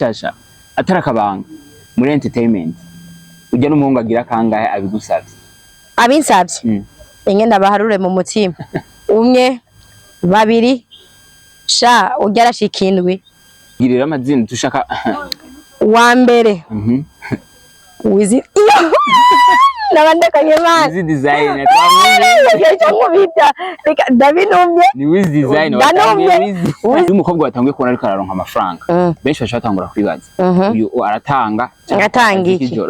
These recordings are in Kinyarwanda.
Shasha atara kabanga muri entertainment ujya n'umuhungu agira kangahe abigusavye abinsavye inge ndabaharure mu mutima umwe babiri sha ugera shikindwi girira amazina tushaka wa mbere wizi nabandakanye man wizi design twamubita ndabinumye ni wizi design wizi umukobwa watangiye kubona ariko araronka amafaranga benshi bashatangura kwibaza uyu aratanga iki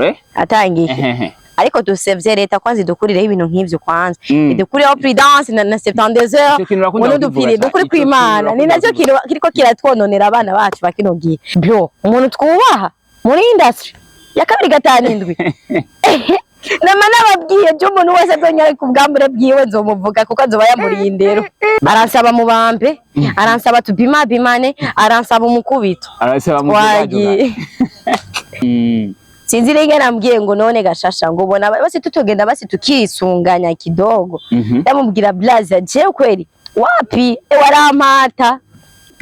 ariko dusevye leta kwanza idukurireho ibintu nk'ivyo kwanza idukurireho prudence na 72 heures uno dupire dukuri kwimana ni nacyo kiriko kiratwononera abana bacu bakinogiye byo umuntu twubaha muri industry ya 2-5 namana babwiye byo umuntu wese azonyare ku bwambure bwiwe nzomuvuga kuko azoba yamuriye indero aransaba mu bambe aransaba tubimane aransaba umukubito arasaba mu bwaje sinzi rege nambwiye ngo none gashasha ngo ubona basi tutogenda basi tukisunganya kidogo ndamubwira blaza je kweli wapi warampata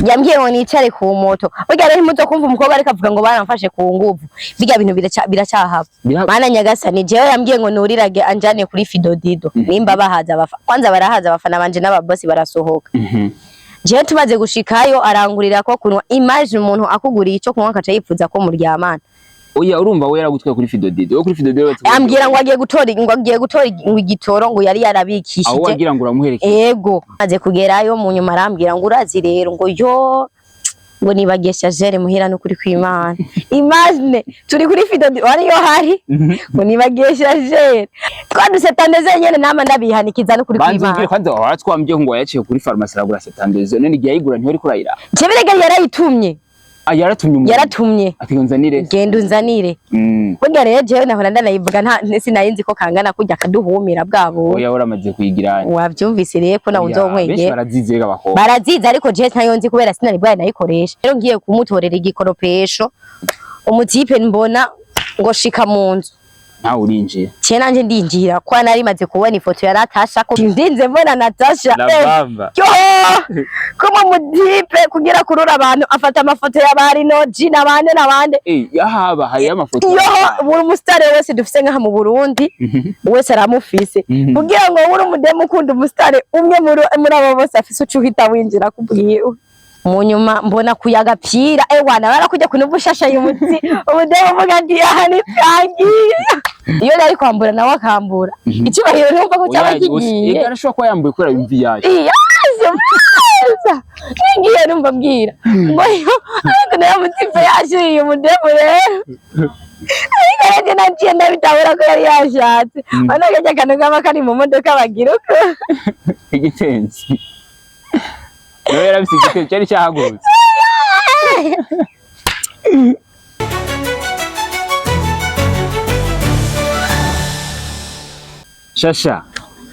yambwiye ngo nicare ku moto burya rero imuzo kumva umukobwa ariko avuga ngo baramfashe ku nguvu bijya bintu biracyahaba mana nyagasani jewe yambwiye ngo nurirage anjane kuri Fidodido nimba bahaza kwanza barahaza abafana banje n'ababosi barasohoka jewe tumaze gushikayo arangurira ko kunwa imagine umuntu akuguriye ico kunywa akaca yifuza ko muryamana oya urumva we yaragutwaye kuri Fidodido kuri Fidodido ambwira ngo agiye gutora igitoro ngo yari yarabikishije aho wagira ngo uramuherekeze yego maze kugerayo mu nyuma arambwira ngo urazi rero ngo yo ngo nibagesha jere muhira no kuri kwimana imagine turi kuri Fidodido wari yo hari ngo nibagesha jere twaduse tandeze nyene nama ndabihanikiza no kuri kwimana banzubwire kwanza waratwambye ngo yaciye kuri pharmacy aragura 72 none igiye ayigura ntiyari kurayira jebirega yarayitumye yaratumye ati unzanire genda unzanire burya rero jewe nahora ndanayivuga nta sinayinzi ko kangana kujya kaduhumira bwabo oya uramaze kuyigirana wavyumvise rero ko nawe uzonkwege benshi barazizega bakobwa baraziza ariko jewe ntayonzi kubera sinari bwaye nayikoresha rero ngiye kumutorera igikoropesho umutipe mbona ngo shika mu nzu nawe urinjira cye nanje ndinjira kwa nari maze kubona ifoto ya Natasha ko ndinze mbona Natasha kuma mudipe kugira kurura abantu afata amafoto y'abari no Gina nabande yahaba hari amafoto yo buri mustare wese dufise nka mu Burundi wese aramufise kugira ngo buri umudemu ukunda umustare umwe muri abo bose afise ucuhita winjira kubwiwe mu nyuma mbona kuyagapira wana barakujya kunubushasha y'umutsi ubudemu vuga ndi ahani twagiye iyo nari kwambura nawe akambura icyubahiro numva ko cyaba kigiye yarashobora kuba yambuye kora imvi yaje ngiye numva bwira ngo yo ariko nayo mutipe yashiriye umudemu rero ariko rege naciye ndabitabura ko yari yashatse anagaje akantu kaba kari mu modoka bagira uko igitenzi no yarabise igitenzi cyari cyahagurutse Shasha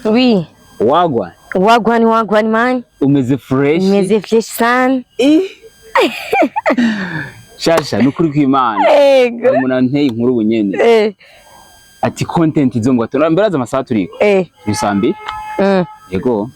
oui wagwan man umeze fresh sana Shasha nukuri kw'Imana umuntu anteye inkuru bunyene ati content izo ngo atonamberaza amasaha turiko bisambi yego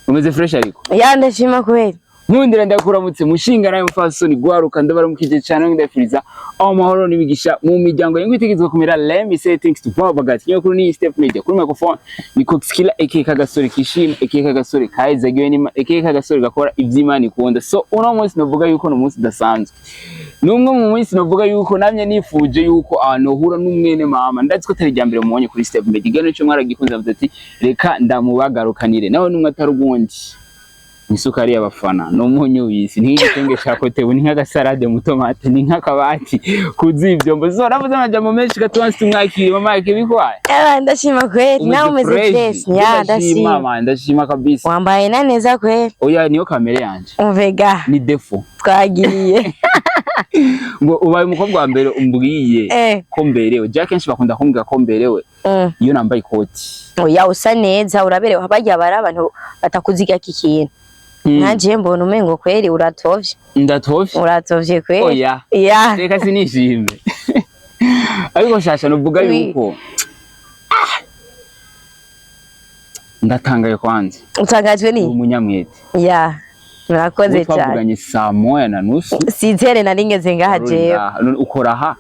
umeze fresh ariko ndashima kweli nkundira ndakuramutse mushinga nayo mfasoni gwaruka ndabaramukije cyane ndafiriza amahoro n'imigisha mu miryango y'ingwitegezwe kumera let me say thanks to Babagat nyo kuri ni Step Media kuri microphone ni Coxkiller ekeka gasore kishima ekeka gasore kaizagiwe ni ekeka gasore gakora ivy'Imana ikunda so uno munsi novuga yuko no munsi dasanzwe numwe mu munsi novuga yuko namye nifuje yuko anohura n'umwene mama ndazi ko tari jambere muonye kuri Step Media gano cyo mwaragikunze ati reka ndamubagarukanire nawe numwe atarugundi nisukari y'abafana no munyu wisi ntigitenge chakotewe ni nk'agasalade mu tomate ni nk'akabati kuzivyombo zo navuze amajambo menshi gatwansi tumwakire mama yake bikwaye ndashima kweli nawe umeze fresh ndashima kabisa wambaye neza kweli oya niyo kamera yanje umvega ni defo twagiye ngo ubaye umukobwa wa mbere umbwiye ko mberewe Jackenshi bakunda kumbwira ko mberewe iyo nambaye ikoti oya usa neza uraberewe habajya bara abantu batakuziga kikintu nanje mbona umengo kweli uratovye uratovye kweli oya reka sinishime ariko Shasha novuga yuko ndatangaye kwanza utangajwe ni umunyamwete Murakoze cyane. Twavuganye saa moya na nusu. Sizere nari ngeze ngaha jewe. Ukora ha?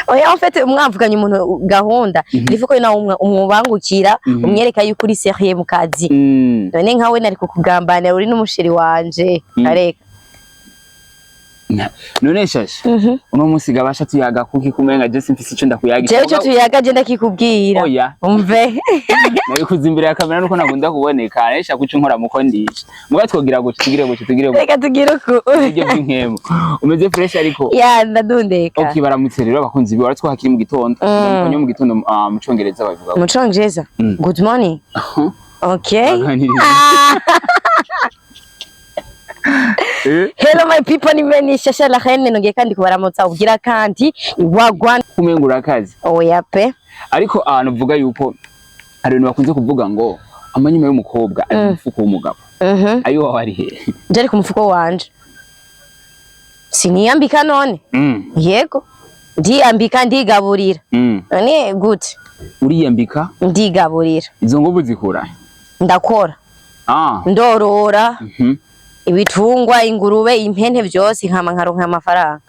Oya en fait mwavuganye umuntu gahunda ivuko ina umubangukira umwereka yuko uri serieux mu kazi. None nkawe nari kukugambanira uri n'umushiri wanje. Areka. None shasha uno munsi gabasha tuyaga kuki kumenga je simfise ico ndakuyagisha jewe cyo tuyaga je ndakikubwira oya umve nari kuzimbira ya kamera nuko nagunda kuboneka nesha kuco nkora muko ndisha muga twogira gutyo tugire reka tugire uko uje bw'inkemo umeze fresh ariko ya ndadundeka okay baramutse rero abakunzi biwe baratwakira mu gitondo mu gitondo mu Congereza bavuga mu Congereza good morning okay Hello my people, ni beni Shasha la Reine nongeye kandi kubaramutsa ugira kandi wagwa kumengura akazi. Oya pe. Ariko nuvuga yuko hari abantu bakunze kuvuga ngo amanyuma y'umukobwa ari umufuko w'umugabo. Ayo wari he? Njari ku mufuko wanje. Siniyambika none. Yego. Ndiyambika ndigaburira. None good. Uriyambika? Ndigaburira. Izo ngubu zikura? Ndakora. Ndorora. Ibitungwa ingurube impene byose nkama nkaronka amafaranga.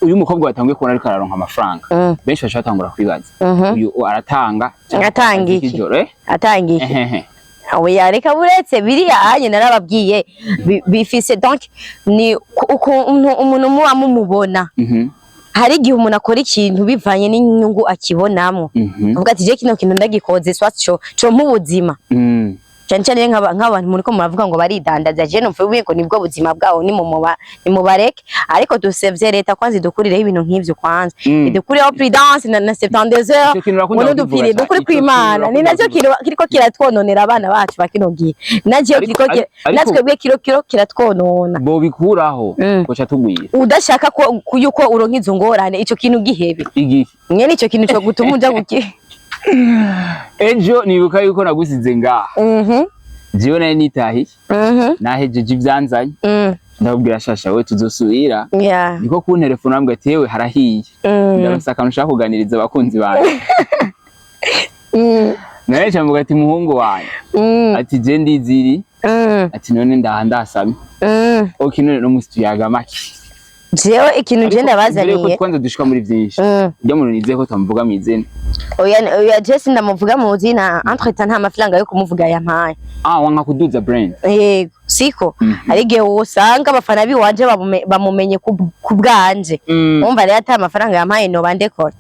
Uyu mukobwa watangiye kubona ariko araronka amafaranga. Benshi bashatangura kwibaza. Uyu aratanga. Atanga iki? Atanga iki? Oya reka buretse biriya anye narababwiye bifise donc ni umuntu muba mumubona. Hari igihe umuntu akora ikintu bivanye n'inyungu akibonamo. Uvuga ati je kino kintu ndagikoze swatcho cyo mubuzima. Cyane nk'abantu muri ko muravuga ngo baridandaza je numva ubiko nibwo buzima bwawo ni mu bareke ariko dusevye leta kwanza dukurireho ibintu nk'ivyo kwanza idukurireho prudence na 72 heures umuntu dupfire dukuri kwimana ni nacyo kiriko kiratwononera abana bacu bakinogiye naje kiriko natwebwe kiro kiratwonona bo bikuraho kocha tugwira udashaka ko yuko uronka izo ngorane ico kintu gihebe igi nyene ico kintu cyo gutuma uja guki Ejo nibuka yuko nagusize ngaha. Jiwe nari nitahi. Nahejeje ivyanzanye. Ndabwira Shasha we tuzosubira. Niko ku telefone ambwe tewe harahiye. Ndabasaka nushaka kuganiriza abakunzi bawe. Naye cyamvuga ati muhungu wawe. Ati je ndiziri. Ati none ndahasame. Okay none no mustuyaga maki. Jewe ikintu je ndabazaniye. Ariko kwanza dushika muri byinshi. Njya mu nize ko tamuvuga mwizene. Oya Jesse ndamuvuga mu zina entretant nta mafaranga yo kumuvuga yampaye. Wanga kuduza brand. Yego siko arige usanga abafana biwanje bamumenye kubwanje. Umva rero ata amafaranga yampaye no bandekora.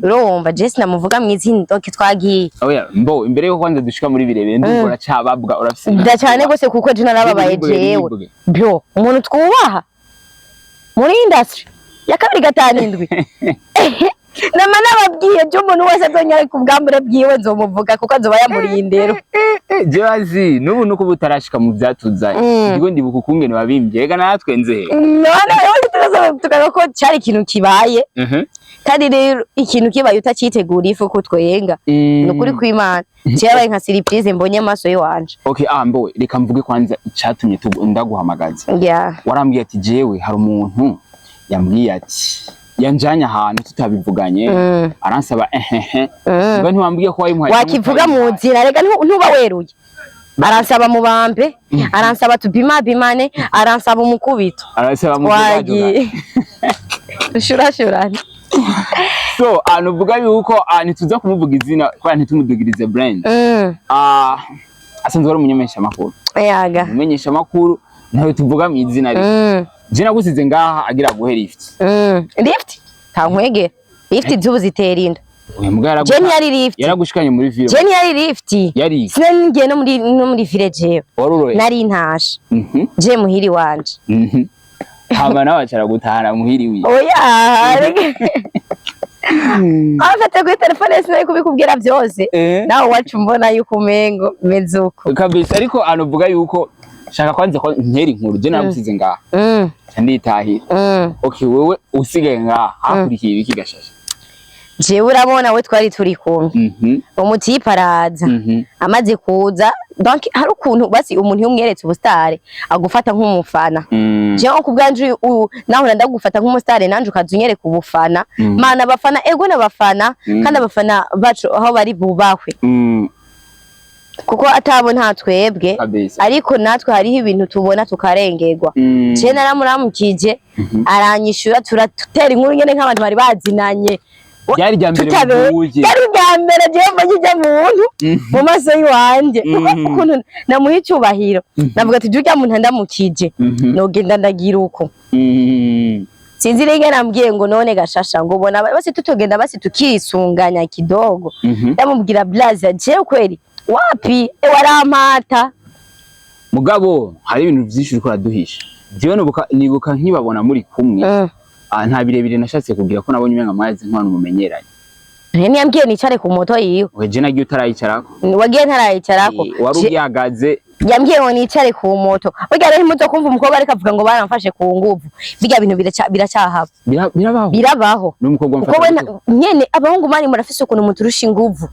Urumva Jesse ndamuvuga mu izina doke twagiye. Oya mbo imbere yo kwanza dushika muri birebere ndukora cyababwa urafise. Ndacane gose kuko je narababaye jewe. Byo umuntu twubaha muri industry ya 2 Nama nababwiye je umuntu wese azonyare kubwambure bwiwe nzomuvuga kuko azoba yamuriye indero. Jewazi nubu nuko butarashika mu byatuzanye. Ndigo ndibuka kungene babimbye ega natwe nze. None tukaza ko cyari ikintu kibaye. Kandi rero ikintu kibaye utacitegura ifu ko twenga. Nukuri kw'Imana. Cyabaye nka surprise mbonye amaso yo wanje. Okay mbo reka mvuge kwanza icatumye ndaguhamagaza. Warambwiye ati jewe hari umuntu yambwiye ati yanjanya ahantu tutabivuganye aransaba ngo ntiwambwiye ko wayimuhaye wakivuga mu nzira rega ntuba weruye aransaba mu bambe aransaba tubimane aransaba umukubito aransaba mu wagiye shurashurane so anuvuga yuko ntituza kumuvuga izina kwa ntitumudugirize brand asanzwe ari umunyemesha makuru yaga umunyemesha makuru nawe tuvuga mu izina rye Jina gusize ngaha agira guhe lift. Lift? Tankwegera. Lift zubu ziterinda. Oya mbwa Jeni yari lift. Yaragushikanye muri film. Jeni yari lift. Yari. Sinangiye no muri village. Waruroye. Nari ntasha. Je muhiri wanje. Hama nawe acara gutahana muhiri wi. Oya. Afate kuri telefone sinari kubikubwira byose. Nawe wacu mbona yuko umengo mezuko. Kabisa ariko anovuga yuko shaka kwanza ko nteri inkuru je namusize ngaha nditahira okay wewe usigaye ngaha hakurikiye ibiki gashasha jewe urabona we twari turi kumwe umutipe araza amaze kuza donc hari ukuntu basi umuntu yumweretse ubustare agufata nk'umufana jewe kubwanje naho ndagufata nk'umustare nanje ukazunyereka ubufana mana abafana ego n'abafana kandi abafana bacu aho bari bubahwe kuko atabo nta twebwe ariko natwe hariho ibintu tubona tukarengerwa. Je naramuramukije aranyishura turatera inkuru nyene nk'abantu bari bazinanye. Byari ryambere muje. Byari ryambere je mbajije muntu mu maso yiwanje. Ukuntu namuha icyubahiro. Navuga ati jya muntu ndamukije. Nogenda ndagira uko. Sinzi rege nambwiye ngo none gashasha ngo ubona basi tutogenda basi tukisunganya kidogo. Ndamubwira blaza je kweli wapi warampata mugabo hari ibintu byinshi uriko raduhisha. Jewe nibuka nkibabona muri kumwe. Nta birebire nashatse kugira ko nabonye umenga mwazi nk'abantu mumenyeranye. Nene yambwiye nicare ku moto yiwe. Weje nagiye utarayicarako. Wagiye ntarayicarako. Wari ugihagaze. Yambwiye ngo nicare ku moto. Burya rero muzo kumva umukobwa ariko avuga ngo baramfashe ku nguvu. Biga bintu biracyahaba. Birabaho. Birabaho. N'umukobwa mfata. Nyene abahungu mani murafise ukuntu muturusha inguvu.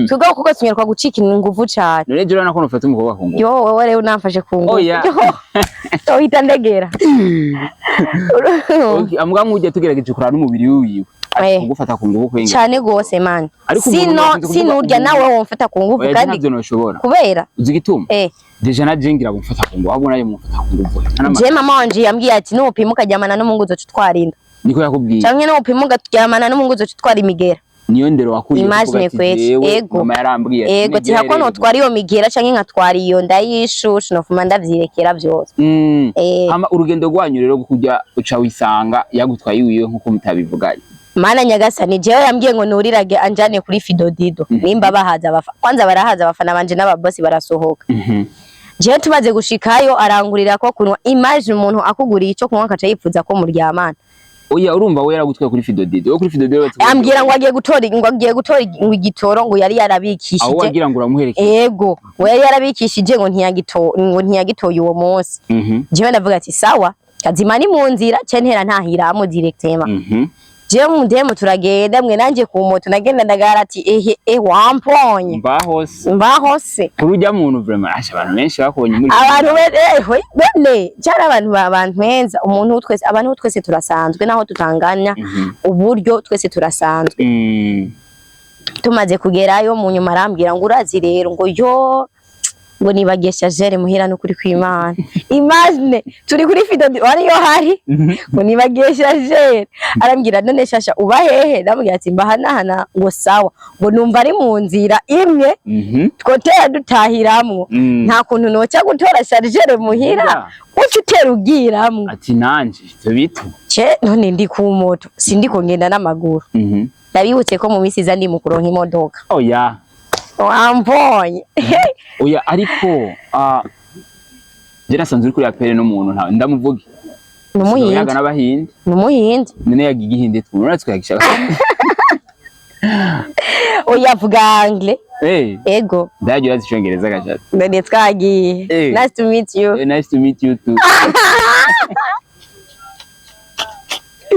Twebwe kuko tunyerwa gucika inguvu cyane. None je nako nufata umukobwa ku nguvu. Yo wewe rero unamfashe ku nguvu. Oya. Uhita ndegera. Okay, amuganga ujya tugerageje kurana n'umubiri wiwe. Kugufata ku nguvu kwenga. Cyane gose man. Sino urya nawe womfata ku nguvu kandi. Ntabyo noshobora. Kubera uzigituma. Deja na jengira gufata ku nguvu. Abona yo mufata ku nguvu. Je mama wanje yambwiye ati nupima ukajyamana n'umungu zo tutwarinda. Niko yakubwiye. Canke nupima ukajyamana n'umungu zo tutwara imigera. Niyo ndero wakuye imagine kwese ego mama yarambwiye ego tihako no twari iyo migera canke nkatwara iyo ndayishushu no fuma ndavyirekera byose. Hama urugendo rwanyu rero kujya uca wisanga yagutwaye wiwe nkuko mutabivuganye. Mana nyagasani jewe yambwiye ngo nurirage anjane kuri Fidodido nimba bahaza abafa kwanza barahaza abafana banje n'ababosi barasohoka. Jewe tumaze gushikayo arangurira ko kunwa imagine umuntu akuguriye ico kunwa kaca yipfuza ko muryamana. Oya urumva we yaragutwaye kuri Fidodido. Yo kuri Fidodido ambwira ngo agiye gutora igitoro ngo yari yarabikishije. Aho wagira ngo uramuhereke. Ego we yari yarabikishije ngo ntiyagitoye uwo munsi. Jewe ndavuga ati sawa kazima ni mu nzira centera ntahiramo directement. Jewe mu ndemo turagenda mwe nanje ku moto nagenda ndagara ati wamponye mbahose kurujya muntu vraiment asha abantu benshi bakonye muri abantu bene cyara abantu benza umuntu twese abantu twese turasanzwe naho tutanganya uburyo twese turasanzwe. Tumaze kugerayo mu nyuma arambwira ngo urazi rero ngo yo ngo nibagesha jere muhira no kuri kwimana. Imagine turi kuri Fidodido wari yo hari ngo nibagesha jere arambwira none shasha uba hehe ndamubwira ati mbahanahana ngo sawa ngo numva ari mu nzira imwe twotera dutahiramwo nta kuntu noca gutora chargeur muhira ututera ugiramwo ati nanje ivyo bitu none ndi ku moto sindi ko ngenda n'amaguru. Ndabibutse ko mu misi za ndi mu kuronka imodoka. Oya wambonye. Oya ariko jera sanzuri kuri apere no muntu nta ndamuvuge numuhinde yaga n'abahinde numuhinde nene yagiye ihinde twumura twagishaka. Oya vuga anglais. Ego ndaje urazi icyongereza gashati ndende twagiye. Nice to meet you. Nice to meet you too.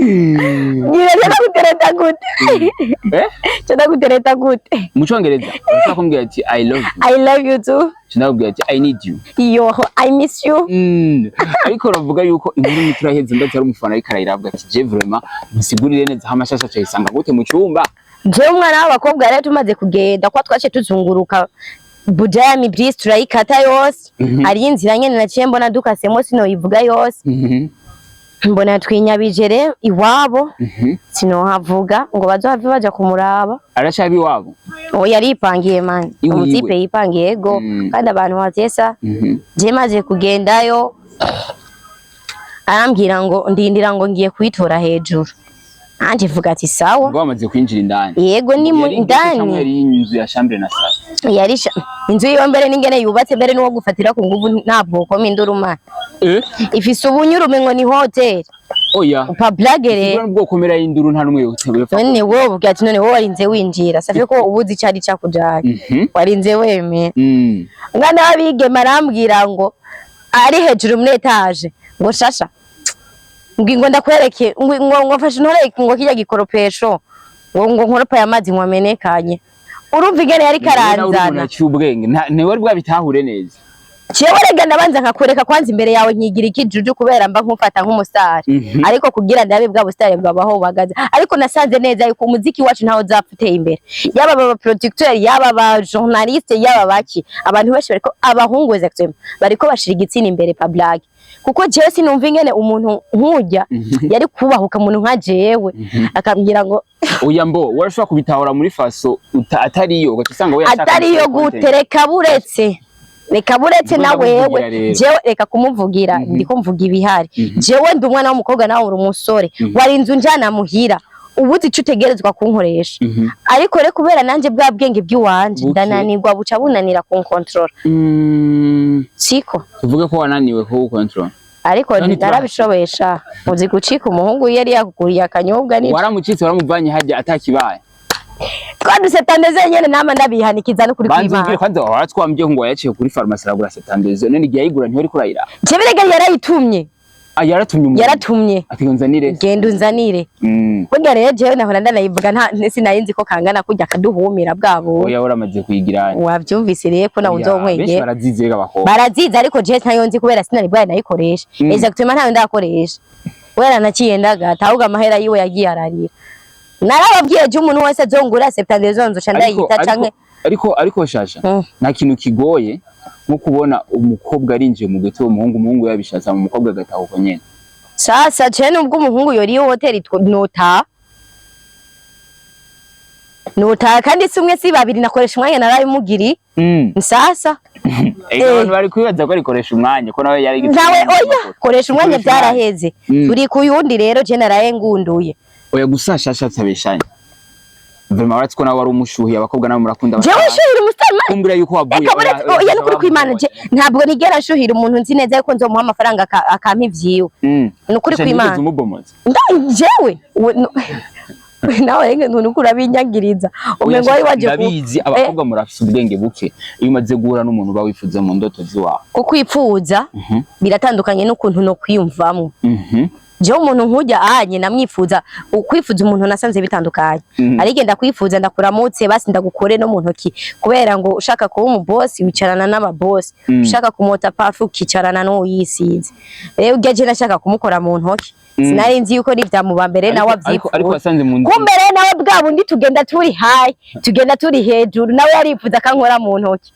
Ngira kutereta gute. Cyada kutereta gute. Mu cyongereza urashaka kumbwira ati I love you. I love you too. Cyada kumbwira ati I need you. Yo I miss you. Ariko ravuga yuko inkuru muturaheze ndacyari umufana w'ikarayirabwa ati je vraiment musigurire neza hamashasha cyayisanga gute mu cyumba. Je umwana w'abakobwa rero tumaze kugenda kwa twace tuzunguruka Bujami Bris turayikata yose. Ari inzira nyene naciye mbona dukasemo sino yivuga yose. Mbona twinyabijere iwabo sinohavuga ngo bazohave baja kumuraba. Arashabi iwabo. Oya aripangiye man. Umutipe yipangiye ego kandi abantu batesa. Je maze kugendayo arambwira ngo ndindira ngo ngiye kwitora hejuru. Anje vuga ati sawa. Ngo bamaze kwinjira indani. Yego ni mu indani. Yari inzu ya chambre na salle. Yarisha inzu yo mbere ningene yubatse mbere nuwo gufatira ku nguvu ntabwo ko minduruma. Ifise ubunyurume ngo ni hotel. Oya. Upa blague rero. Ubwo komera y'induru nta numwe yotewe. None wowe ubwo ati none wowe warinze winjira. Safe ko ubuzi cyari cyakujanye. Warinze weme. Ngana abige marambwira ngo ari hejuru muri etage ngo shasha. Ngo ndakwereke ngo mfashe ntoreke ngo kijya gikoropesho ngo nkoropa y'amazi nkwamenekanye urumva igene yari karanzana cyubwenge ne wari bwabitahure neza jewe rega ndabanza nkakureka kwanza imbere yawe nkigira ikijuju kubera mba nkufata nk'umustar ariko kugira ndabe bwa bustar bwabaho bagaza ariko nasanze neza yuko umuziki wacu ntaho zapfuteye imbere yaba aba producteur yaba aba journaliste yaba baki abantu benshi bariko abahungu exactement bariko bashira igitsina imbere pa blague kuko jewe sinumva ingene umuntu nkujya yari kubahuka umuntu nka jewe akambwira ngo oya mbo warashobora kubitahura muri faso atariyo ugasanga we yashaka atariyo gutereka buretse reka buretse na wewe jewe reka kumuvugira ndiko mvuga ibihari jewe ndi umwana w'umukobwa nawe uri umusore warinze unjana muhira ubuzi ico utegerezwa kunkoresha ariko re kubera nanje bwa bwenge bw'iwanje ndananirwa buca bunanira ku control siko tuvuge ko wananiwe ku control ariko ndarabishobesha uzi gucika umuhungu yari yakuguriye akanyobwa ni waramucitse waramuvanye hajya atakibaye twanduse tandeze nyene nama ndabihanikiza no kuri kwimana banzubwire kwanza waratwambye ngo yaciye kuri pharmacy aragura setandeze none igihe yigura ntiyari kurayira jebirega yarayitumye yaratumye ati nzanire genda unzanire burya rero jewe nahora ndanayivuga nta sinayinzi ko kangana kujya kaduhumira bwabo oya uramaze kuyigirana wavyumvise rero ko nawe uzonkwege benshi barazizega bakobwa baraziza ariko jewe ntayonzi kubera sinari bwaye nayikoresha exactement ntayo ndakoresha wera naciye ndagata ahubwo amahera yiwe yagiye ararira narababwiye je umuntu wese azongura septandeze nzoca ndayita canke ariko shasha nta kintu kigoye nko kubona umukobwa arinjiye mu gito umuhungu yabishatsa mu mukobwa agatahuko nyene sasa je nubwo umuhungu yoriye hotel nota kandi si umwe si babiri nakoresha umwanya narabimugiri sasa abantu bari kwibaza ko arikoresha umwanya ko nawe yari nawe oya koresha umwanya byaraheze turi kuyundi rero je naraye ngunduye oya gusa shasha tabeshanya Vema waratiko na wari umushuhi abakobwa nabo murakunda jewe shuhira umusitari kumbura yuko wabuye oya no kuri kwimana je ntabwo nigera shuhira umuntu nzi neza yuko nzomuha amafaranga akampa ivyiwe no kuri kwimana jewe nawe ntunukura binyagiriza umengo wari waje ndabizi abakobwa murafise ubwenge buke iyo umaze guhura n'umuntu bawifuza mu ndoto ziwawe ko kwipfuza biratandukanye n'ukuntu no kwiyumvamwo jewe umuntu nkujya ahanye namwifuza ukwifuza umuntu nasanze bitandukanye arigenda kwifuza ndakuramutse basi ndagukore no mu ntoki kubera ngo ushaka kuba umu boss wicarana n'aba boss ushaka kumota pafu ukicarana no yisize rero ujya nashaka kumukora mu ntoki sinari nzi yuko nivyamuba mbere nawe avyifuza ariko wasanze mu nzi kumbere nawe bwa bundi tugenda turi high tugenda turi hejuru nawe yarifuza kankora mu ntoki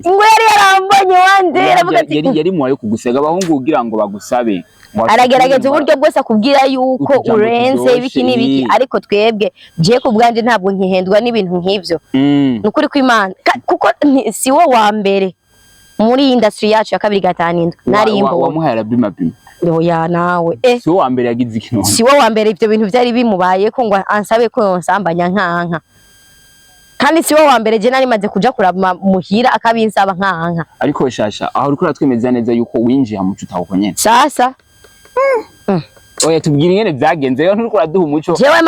ngo yari yarambonye wande aravuga ati yari muwayo kugusega abahungu kugira ngo bagusabe aragerageza uburyo bwose akubwira yuko urenze ibiki n'ibiki ariko twebwe je ku bwanje ntabwo nkihendwa n'ibintu nk'ivyo nukuri kw'Imana kuko si wo wa mbere muri industry yacu ya 2 nari imbo wamuhara bima oya nawe si wo wa mbere yagize ikintu si wo wa mbere ivyo bintu byari bimubaye ko ngo ansabe ko yonsambanya nkanka kandi si wo wa mbere je nari maze kuja kuraba muhira akabinsaba nkanka ariko shasha aho uriko uratwemeza neza yuko winjiye mu cutaho nyene sasa oya tubwira ingene byagenze yo nturiko uraduha umuco jewe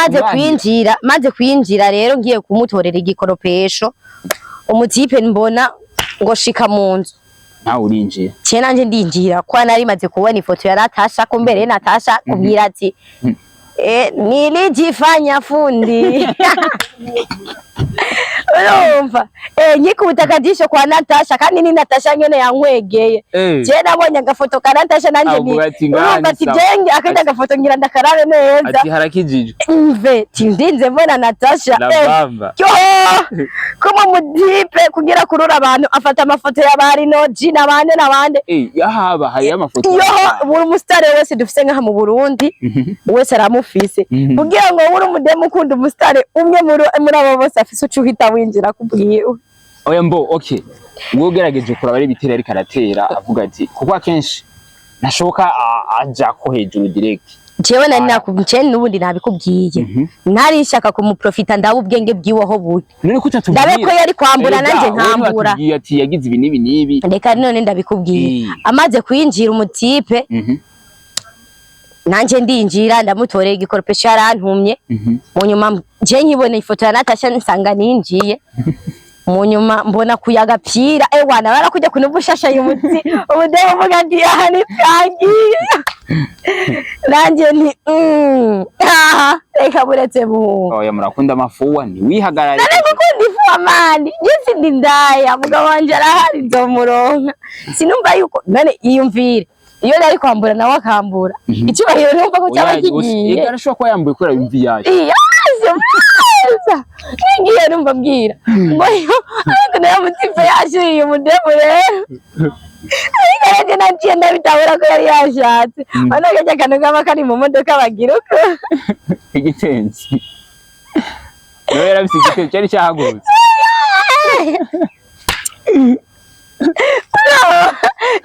maze kwinjira rero ngiye kumutorera igikoropesho umutipe mbona ngo shika mu nzu nawe urinjiye cye nanje ndinjira kwa nari maze kubona ifoto ya Natasha ko mbere Natasha kubwira ati nilijifanya fundi urumva nyikubutakadisho kwa Natasha kandi ni Natasha nyene yankwegeye je nabonye agafoto ka Natasha nanje ni urumva ati jenge akajya agafoto ngira ndakarabe neza ati harakijije mve tindinze mbona Natasha kuma mudipe kugira kurura abantu afata amafoto y'abari no Gina nabande yahaba hari amafoto buri mustare wese dufise nka mu Burundi wese aramufise kugira ngo uri umudemu ukunda umustare umwe muri abo bose afise ucuhita winjira kubwiwe oya mbo okay ngo ugerageje kuraba ari bitera ari karatera avuga ati kuko akenshi nashoboka aja ko hejuru direct jewe nari nakumce nubundi nabikubwiye ntari nshaka kumuprofita ndabu ubwenge bwiweho buti none ko utatubwiye ndabe ko yari kwambura nanje nkambura ati yagize ibi nibi reka none ndabikubwiye amaze kwinjira umutipe nanje ndinjira ndamutorera igikoropesho yarantumye mu nyuma je nkibone ifoto ya Natasha nsanga ninjiye munyuma mbona kuyagapira wana barakujya kunubushasha y'umutsi ubudeho vuga ati ahani twangiye nanje ni reka buretse buhunga oya murakunda amafuwa ni wihagarare nane gukunda ifuwa mani nyisi ndindaya mugabo wanje arahari nzomuronka sinumva yuko nane iyumvire iyo nari kwambura nawe akambura icyubahiro numva ko cyaba kigiye yarashobora ko yambuye kubera imvi yaje ngiye numva mbwira ngo ariko nayo mutipe yashiriye umudemu rero ariko rege naciye ndabitabura ko yari yashatse bano kajya akantu kaba kari mu modoka bagira uko igitenzi nawe yarabise igitenzi cyari cyahagurutse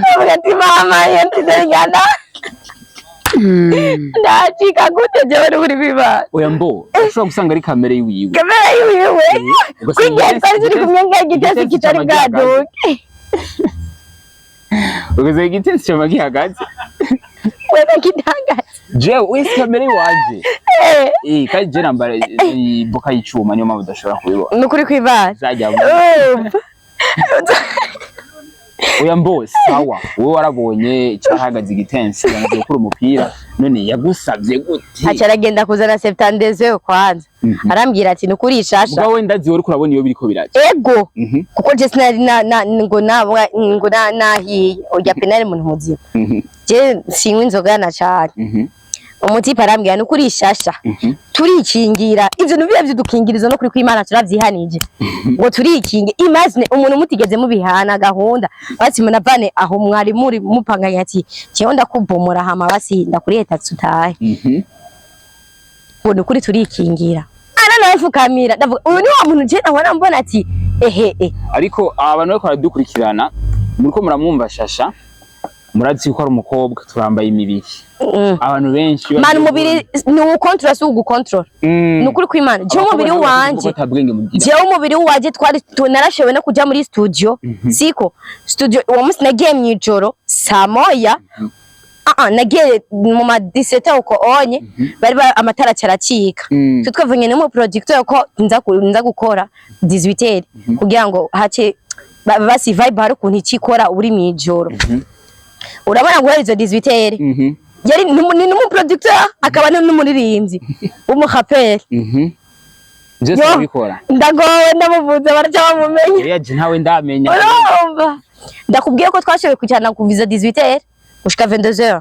navuga ati mama yentizengana ndacika gute jewe uri biba oya mbo ushobora gusanga ari kamera yiwiwe kwigenza ziri kumwe ng'igitesi kitari bwaduke ugaze igitesi cyo magihagaze wewe kidagaze je wese kamera iwaje kandi je nambara iboka y'icuma niyo mpamvu udashobora kubibona nukuri kwibaza zajya oya mbo sawa wowe warabonye cyahagaze igitensi yanze gukora umupira none yagusabye gute acaragenda kuzana septandeze kwanza arambwira ati nukuri ishasha ubwo wenda ziwe uriko urabona iyo biriko biraje ego kuko je sinari ngo nahiye urya penali muntu muzima je sinywa inzoga na cyane umutipe arambwira nukuri ishasha turikingira ivyo nubire vy'udukingirizo no kuri kw'Imana turavyihanije ngo turikinge imagine umuntu mutigeze mubihana gahunda basi munavane aho mwari muri mupanganya ati cyo ndakubomora hama basi ndakuri taxi utahe ngo nukuri turikingira nafukamira ndavuga uyu ni wa muntu je nabona mbona ati ariko abantu bako baradukurikirana muriko muramwumva shasha murazi ko ari umukobwa turambaye imibiri abantu benshi man umubiri ni ukontrola si ugukontrola nukuri kw'Imana je umubiri wanje je umubiri wanje twari narashowe no kuja muri studio siko studio uwo musi nagiye mwijoro saa moya nagiye mu ma 17 uko onye bari amatara caracika twavunye no mu producteur ko nza gukora 18 kugira ngo hace basi vibe hari ukuntu ikikora uri mwijoro urabona ngo izo 18 yari ni mu producteur akaba n'umuririmbyi w'umuhaperi Just abikora ndagowe ndamuvuze baracha bamumenye yaje ntawe ndamenya urumva ndakubwiye ko twashoboye kujyana ku visa 18h gushika 22h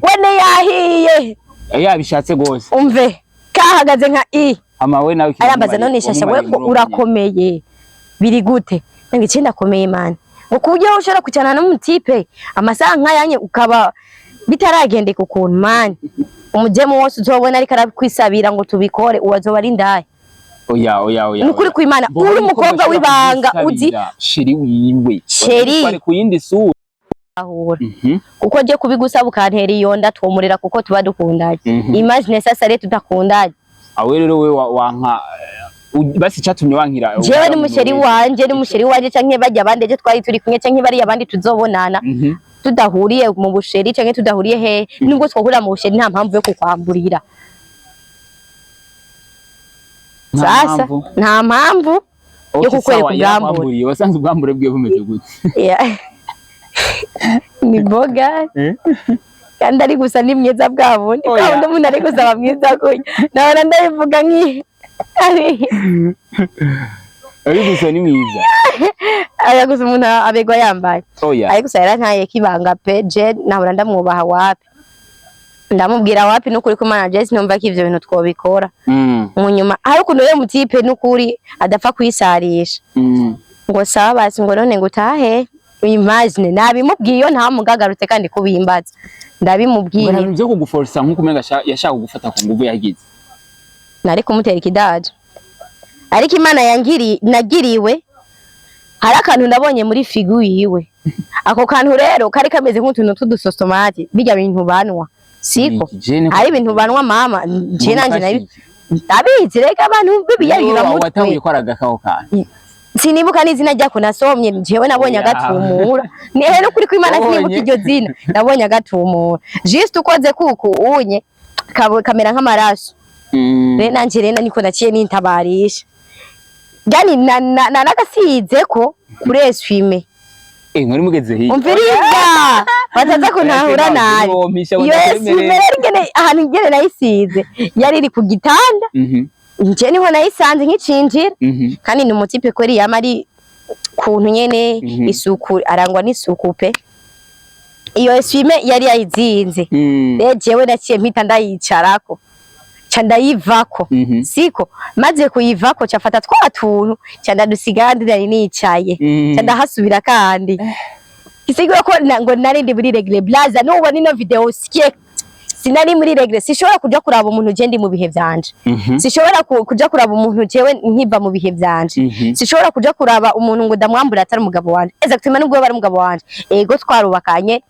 wene yahiye yabishatse gose umve kahagaze nka amawe nawe arambaza none shasha we ko urakomeye biri gute ngi cyenda komeye man ukujya ushora kujyana n'umutipe amasaha nkayanye ukaba bitaragendeka ukuntu man umujemo wose uzobona ariko arabikwisabira ngo tubikore uwazoba ari ndaye oya nukuri kw'Imana uri umukobwa wibanga uzi sheri wiwe sheri ku yindi sura ahura kuko je kubigusaba ukantera iyonda twomurira kuko tuba dukundanye imagine sasa rero tudakundanye awe rero we wanka basi cyatumye wankira jewe ni musheri wanje canke bajya abandi je twari turi kumwe canke bari abandi tuzobonana tudahuriye mu busheri canke tudahuriye he nubwo twahurira mu busheri nta mpamvu yo kukwamburira sasa nta mpamvu yo kukwereka ubwambure wasanze ubwambure bwiye bumeze gute ni boga kandi ari gusa ni mwiza bwabundi kandi umuntu ari gusaba mwiza kuya nabona ndabivuga ari gusa ni mwiza aya gusa umuntu abegwa yambaye ari gusa yarankaye kibanga pe je nabona ndamwubaha wapi ndamubwira wapi nukuri ko manager sinumva ko ivyo bintu twobikora mu nyuma ari ukuntu yo mutipe nukuri adapfa kwisarisha ngo sawa basi ngo none ngutahe imagine nabimubwiye nta mugagarutse kandi kubimbaza ndabimubwiye byo kuguforsa nkuko umenga yashaka kugufata ku nguvu yagize nari kumutera ikidaje ariko Imana nagiriwe hari akantu ndabonye muri figu yiwe ako kantu rero kari kameze nk'utuntu tudusostomati bijya bintu banwa siko ari ibintu banwa mama je nanje nabi abizi reka abantu bibiyarira mu watangiye ko aragakaho kandi sinibuka n'izina ryako nasomye jewe nabonye agatumura rero kuri kw'Imana sinibuka iryo zina nabonye agatumura juste ukoze kuko unye kamera nk'amaraso rero nanje rena niko naciye nintabarisha gani nagasize ko kuri eswime muri mugeze hiyo umviriza bataza kuntahura nabi iyo eswime ngene ahantu ngene nayisize yari iri ku gitanda nje niho nayisanze nkicinjira kandi ni umutipe kweri yamari kuntu nyene isuku arangwa n'isuku pe iyo eswime yari yayizinze jewe naciye mpita ndayicarako ca ndayivako siko maze kuyivako cafata twa tuntu ca ndadusiga ndari nicaye ca ndahasubira kandi isigura ko ngo nari ndi muri regle blaza nubo nino video sikie sinari muri regle sishobora kuja kuraba umuntu je ndi mu bihe vyanje sishobora kuja kuraba umuntu jewe nkiba mu bihe vyanje sishobora kuja kuraba umuntu ngo ndamwambura atari umugabo wanje exactement nubwo bari umugabo wanje ego twarubakanye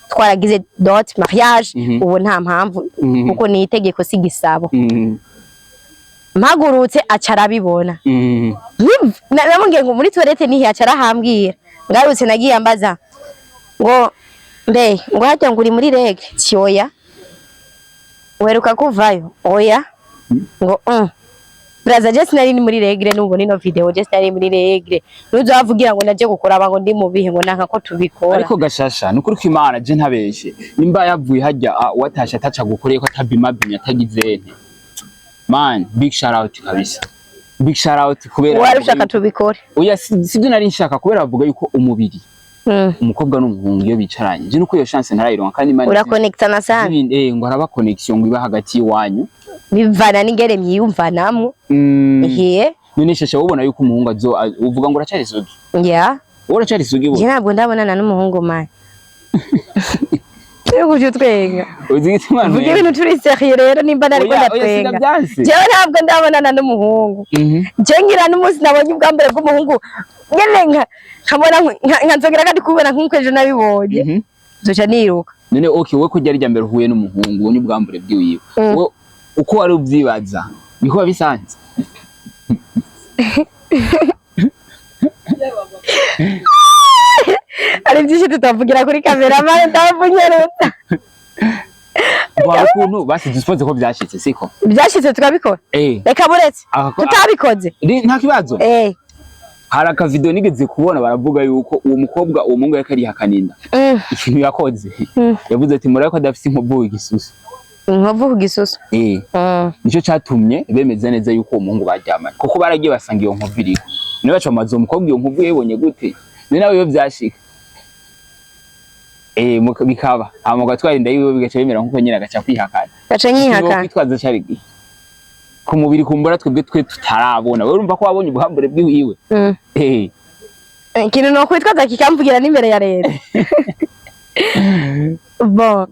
twaragize dot mariage ubu nta mpamvu kuko ni itegeko sigisabo mpagurutse acarabibona namubwiye ngo muri toilette nihi acarahambwira ngarutse nagiye ambaza ngo mbe ngo hajya ngo uri muri reg cyoya weruka kuvayo oya ngo braza just nari ni muri regre nubo nino video just nari muri regre nuzavugira ngo naje gukora abango ndi mu bihe ngo nanka ko tubikora ariko gashasha nukuri ko Imana je ntabeshe nimba yavuye hajya watasha ataca gukoreye ko atabimabimye atagizene man big shout out kabisa big shout out kubera wari ushaka tubikore oya sibyo nari nshaka kubera bavuga yuko umubiri umukobwa n'umuhungu iyo bicaranye je nuko iyo chance ntarayironka kandi Imana urakonektana sana ngo araba connection ngo iba hagati yiwanyu bivana n'ingere myiyumvanamwo none shesha ubona yuko umuhungu azo uvuga ngo uracari sugi uracari sugi je ntabwo ndabonana n'umuhungu man Ego twenga uzigiti mwana vuga ibintu turi sérieux rero nimba nari ko ndatwenga jewe ntabwo ndabonana n'umuhungu je ngira n'umunsi nabonye ubwambere bw'umuhungu nyene nkabona nkanzogera kandi kubona nk'ukweje nabibonye zoca niruka none okay we ko ryari ryambere huye n'umuhungu wonye ubwambere bwiwiwe uko wari ubyibaza niko babisanze ari byinshi tutavugira kuri kamera mane ndavunyerutsa Bwa kuntu basi dispoze ko byashitse siko byashitse tukabikora reka buretse tutabikoze nta kibazo hari aka video nigeze kubona baravuga yuko uwo mukobwa uwo mungu yakari hakaninda ikintu yakoze yavuze ati murako adafise inkovu igisusu inkovu igisusu nico catumye bemeza neza yuko uwo mungu baryamanye kuko baragiye basanga iyo nkovu iriko niba baca amaze umukobwa iyo nkovu yebonye gute ni nawe yo byashika bikaba amuga twarinda yiwe bigaca bimera nkuko nyina gaca kwihakana gaca nyihakana kwitwaza cyari ku mubiri kumbura twebwe twe tutarabona we urumva ko wabonye ubuhambure bwiwe ikintu no kwitwaza kikamvugira n'imbere ya rero bon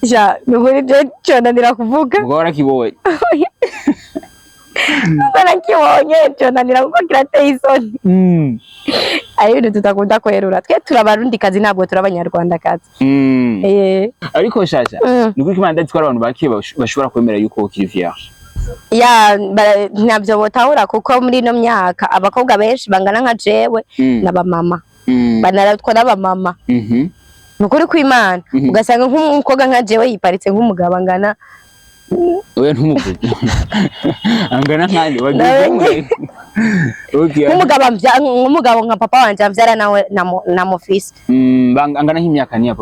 ja nuhuri je cyonanira kuvuga ubwo warakibonye barakibonye cyonanira kuko kirateye isoni ayo ibintu tutakunda kwerura twe turabarundi kazi ntabwo turabanyarwanda kazi ariko shasha niko Imana ndazikora abantu bakiye bashobora kwemera yuko ukiri vierge ntabyo botahura kuko muri no myaka abakobwa benshi bangana nka jewe n'abamama banaratwa n'abamama nukuri kw'Imana ugasanga nk'umukobwa nka jewe yiparitse nk'umugabo angana oya ntumuvuge angana nkandi wagiye nk'umugabo nka papa wanje amvyara nawe na mufisi angana nk'imyaka niya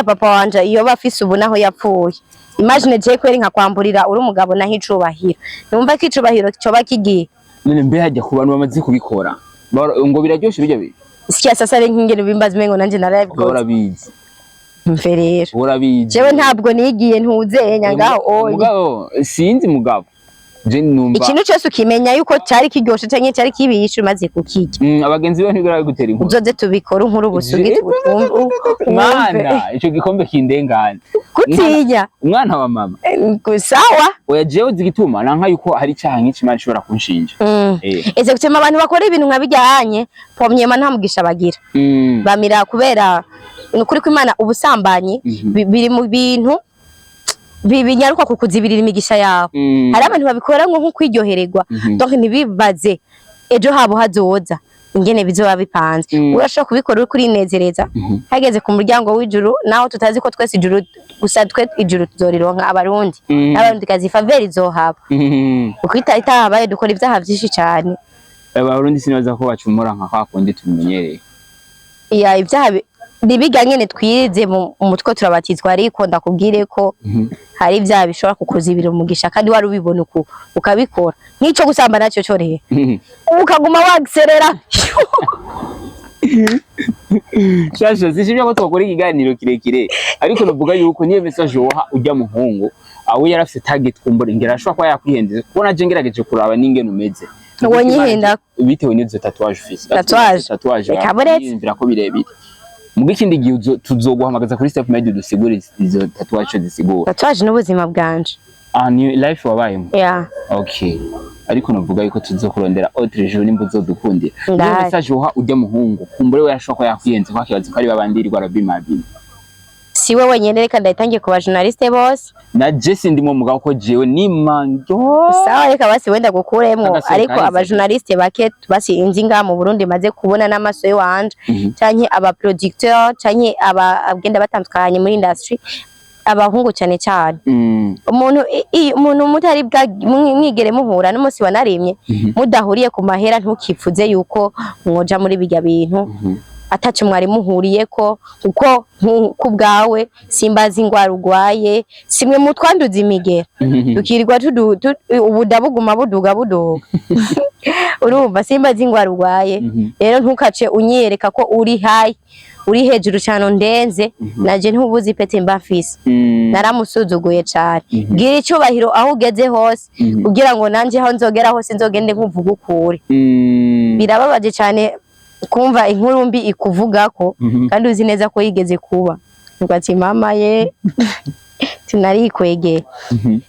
papa wanje iyo bafise ubu naho yapfuye imagine je kweri nka kwamburira uri umugabo naho icubahiro numva ko icubahiro coba kigiye none mbe hajya ku bantu bamaze kubikora ngo biraryoshe bijya bibi sikia sasa ari nkingene bimbaza mengo nanje narabikoze urabizi mferero urabizi jewe ntabwo nigiye ntuzenya ngaho mugabo sinzi mugabo je numva ikintu cyose ukimenya yuko cyari kiryoshe canke cyari kibishe maze kukirya abagenzi be ntibigara gutera inkuru uzoze tubikora inkuru busugi mwana ico gikombe kindengana kutinya umwana wa mama sawa oya jewe zigituma nanka yuko hari cyaha nk'iki Imana ishobora kunshinja ese gutema abantu bakora ibintu nkabijyanye pomyema nta mugisha bagira bamira kubera nukuri kw'Imana ubusambanyi biri mu bintu binyaruka kukuzibirira imigisha yawe hari abantu babikora nko kwiryohererwa donc ntibibaze ejo habo hazoza ingene bizoba bipanze urashobora kubikora uri kurinezereza hageze ku muryango w'ijuru naho tutazi ko twese ijuru gusa twe ijuru tuzorironka abarundi n'abarundi kazi faveur izohaba ukwita itahabaye dukora ibyaha byinshi cyane Abarundi sinaza ko bacumura nka kwakundi tumenyereye. Ya ibyaha nibiga nyene twize mu mutwe turabatizwa ariko ndakubwire ko hari ibyaha bishobora kukuzibira umugisha kandi wari ubibona ukabikora nk'ico gusamba nacyo cyoreye ukaguma wagserera. Shasha sishimye ko twakora ikiganiro kirekire ariko navuga yuko niyo message woha ujya muhungu aho yarafite target kumbura ingera ashobora kwa yakwihendeza kubona je ngerageje kuraba ningene umeze uwo nyihinda bitewe n'izo tatouage ufise tatouage yimvira ko birebire mugi kindi gihe tuzoguhamagaza kuri Step Media dusigure izo tatouage zisigura tatouage n'ubuzima bwanje ni life wabayemo yeah okay ariko navuga yuko tuzokurondera autre jour nimbuzo dukundira niyo message woha ujya muhungu kumbure we yashobora ko yakwiyenze kwa kibazo kari babandirirwa arabimabi siwe wenyene reka ndayitangiye ku ba journaliste bose na Jesse ndimo mugabo ko jewe ni mando sawa reka basi wenda gukuremwo ariko aba journaliste bake basi inzinga mu Burundi maze kubona n'amaso yo wanje canke aba producteur canke aba agenda batandukanye muri industry abahungu cyane cyane umuntu mutari mwigere muhura n'umunsi wanarimye mudahuriye ku mahera ntukipfuze yuko mwoja muri bijya bintu atacu mwari muhuriye ko uko kubgawe simbazi ingwara ugwaye simwe mutwanduza imigera dukirirwa ubudabuguma buduga urumva simbazi ingwara ugwaye rero ntukace unyereka ko uri high uri hejuru cyane ndenze naje ntubuzi pete mbafise naramusuzuguye cyane gira icubahiro aho ugeze hose kugira ngo nanje aho nzogera hose nzogende nkuvuga ukuri birababaje cyane kumva inkuru mbi ikuvuga ko kandi uzi neza ko yigeze kuba ugati mama ye tunari kwegera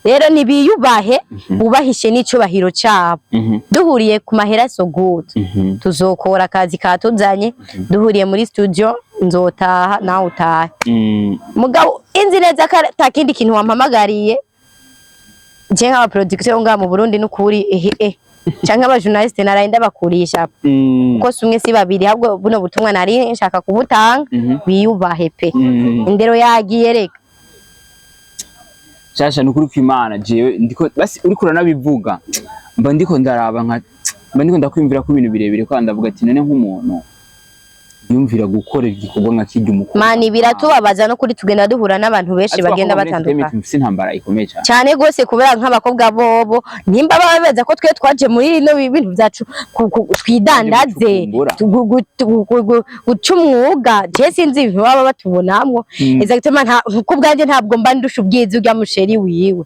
rero nibiyubahe ubahishe n'icubahiro cyabo duhuriye ku mahera so good tuzokora akazi katuzanye duhuriye muri studio nzotaha nawe utahe mugabo inzi neza ko takindi kintu wampamagariye je nk'aba production nga mu Burundi n'ukuri canke aba journaliste nararinda bakurisha ko sumwe si babiri ahubwo buno butumwa nari nshaka kubutanga biyubahe pe indero yagiye reka Shasha nukuri kw'Imana jewe ndiko basi uriko uranabivuga mba ndiko ndaraba mba ndiko ndakwimvira ku bintu birebire ko ndavuga ati none nk'umuntu yumvira gukorera igikorwa nka kijya umukuru mani biratubabaza no kuri tugenda duhura n'abantu benshi bagenda batandukana mfise intambara ikomeye cyane gose kubera nk'abakobwa bobo nimba babeza ko twe twaje muri no bintu byacu twidandaze gucumwuga je sinzi ibintu baba batubonamwo exactement kubwanje ntabwo mba ndusha ubwiza ujya musheri wiwe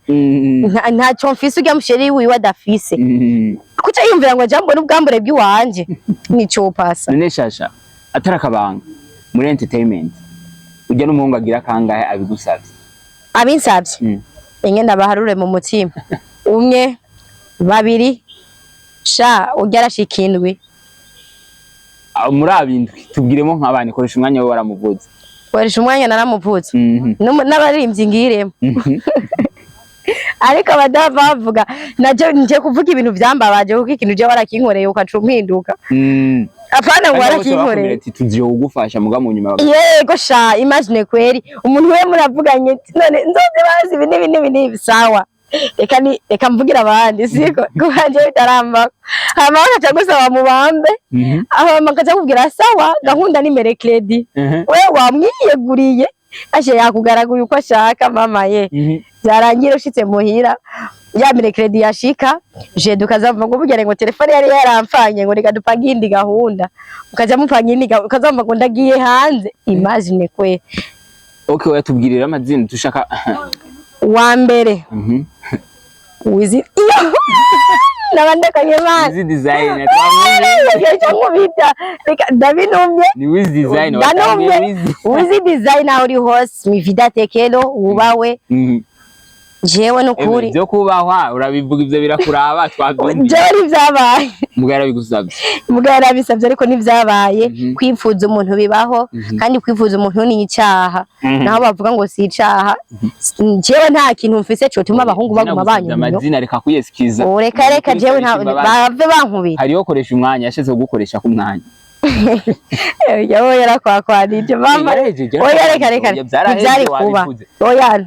ntacyo mfise ujya musheri wiwe adafise kuca yumvira ngo jambo n'ubwambure bw'iwanje nico pasa none Shasha atarakabanga muri entertainment ujya n'umuhungu agira kangahe abigusabye abinsabye ingenda baharure mu mutima umwe babiri sha ujya arashikindwi muri abindwi tubwiremo nk'abana koresha umwanya we waramuvuze koresha umwanya naramuvuze n'abaririmbyi ngiremo ariko badavuga naje nje kuvuga ibintu byambabaje kuko ikintu je warakinkoreye ukacumpinduka apana ngo warakinkoreye tuziyo ugufasha muga mu nyuma yego sha imagine kweri umuntu we muravuganye none nzoze bazi ibi sawa reka mvugira abandi siko kubanje bitaramba hama bakaca gusaba mubambe aho makaza kubwira sawa gahunda ni merekredi we wamwiyeguriye ashe yakugaraguye uko ashaka mama ye byarangira ushitse muhira ya merekredi yashika je dukazavuga ngo bugere ngo telefone yari yaramfanye ngo reka dupange indi gahunda ukaja mupanga indi ukazavuga ngo ndagiye hanze imagine kwe okay watubwirira amazina dushaka wa mbere wizi nabandakanye bana wizi design twamubita reka ndabinumye ni wizi design wizi design uri hose mi vida tekelo ubawe jewe nukuri byo kubahwa urabivuga ivyo birakuraba twabyumva jewe byabaye mugara bigusabye mugara bisabye ariko nivyabaye kwifuza umuntu bibaho kandi kwifuza umuntu ni icyaha naho bavuga ngo si icyaha jewe nta kintu mfise cyo tuma abahungu baguma banyu amazina reka kuyeskiza reka jewe bave bankubira hariyo koresha umwanya yasheze gukoresha ku mwanya yawo yarakwakwanije mama oya reka byari kuba oya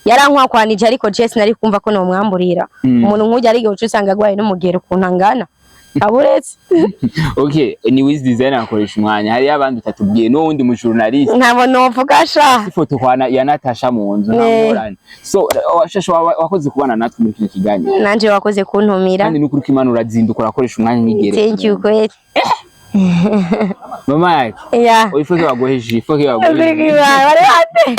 yarankwa ariko Jesse nari kumva ko no mwamburira umuntu nk'ujya ari gihe usanga agwaye n'umugero kuntangana aburetse. Okay, ni wiz designer akoresha umwanya. Hari abandi utatubwiye no wundi mu journalist. Ntabo novuga sha. Ifoto kwa ya Natasha mu nzu namurane. So washasha wakoze kubana natwe muri kino kiganiro. Nanje wakoze kuntumira. Kandi nukuri ko Imana urazinduka urakoresha umwanya nyigere. Thank you kweli. Mama yake. Yeah. Oyifoke wagoheje, ifoke wagoheje. Bari hate.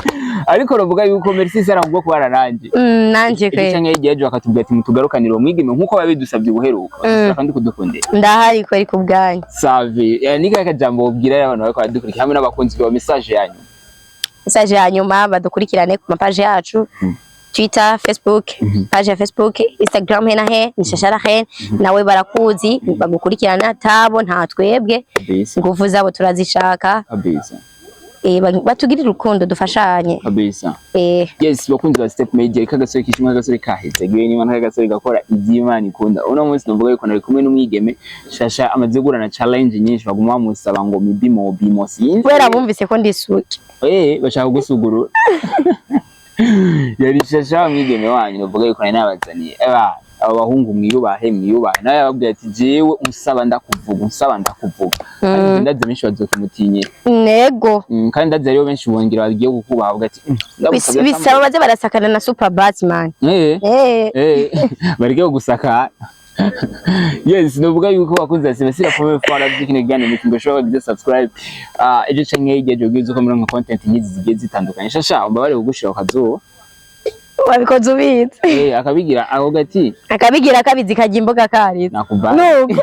Ariko rovuga yuko Merci sara kubwo kubana nanje. Nanje kweli. Cyangwa yigeje akatubwira ati mutugarukanire umwigeme nkuko babidusabye guheruka. Kandi kudukundira. Ndahari kweli kubwanyu. Save. Ni kaka jambo ubwira abantu bako badukurikira hamwe n'abakunzi ba message yanyu. Message yanyuma badukurikirane ku mapaje yacu. Twitter, Facebook, page ya Facebook, Instagram hena he, nishashara he, nawe barakuzi, bagukurikirana tabo nta twebwe. Nguvu zabo turazishaka. Kabisa. Batugirira urukundo dufashanye. Kabisa. Yes, bakunzi ba Step Media kagasore kishimwe kagasore kaheze. Gwe ni mana kagasore gakora iby'Imana ikunda. Uno munsi navuga yuko nari kumwe n'umwigeme Shasha amaze gura na challenge nyinshi baguma musaba ngo bimo sinzi. Wera bumvise ko ndisuki. Bashaka gusugurura. Yari Shasha mwigeme wanyu navuga yuko nari nabazaniye. Abahungu mwiyubahe naye yababwiye ati jewe unsaba ndakuvuga kandi ndaze benshi bazokimutinye nego kandi ndaze rero benshi bongera bagiye kukubaha bavuga ati bisaba baze barasakana na Super Batman barige gusaka. Yes, navuga yuko bakunze sibasira for by'ikine gane mukingo shobora kugira subscribe ejo canke igihe jogizo ko muri content nyizi zigiye zitandukanye. Shasha umbabare gushira kazuba wabikoze ubitse akabigira aho gati akabigira kabizi kajya imboga kariza nakuvana nuko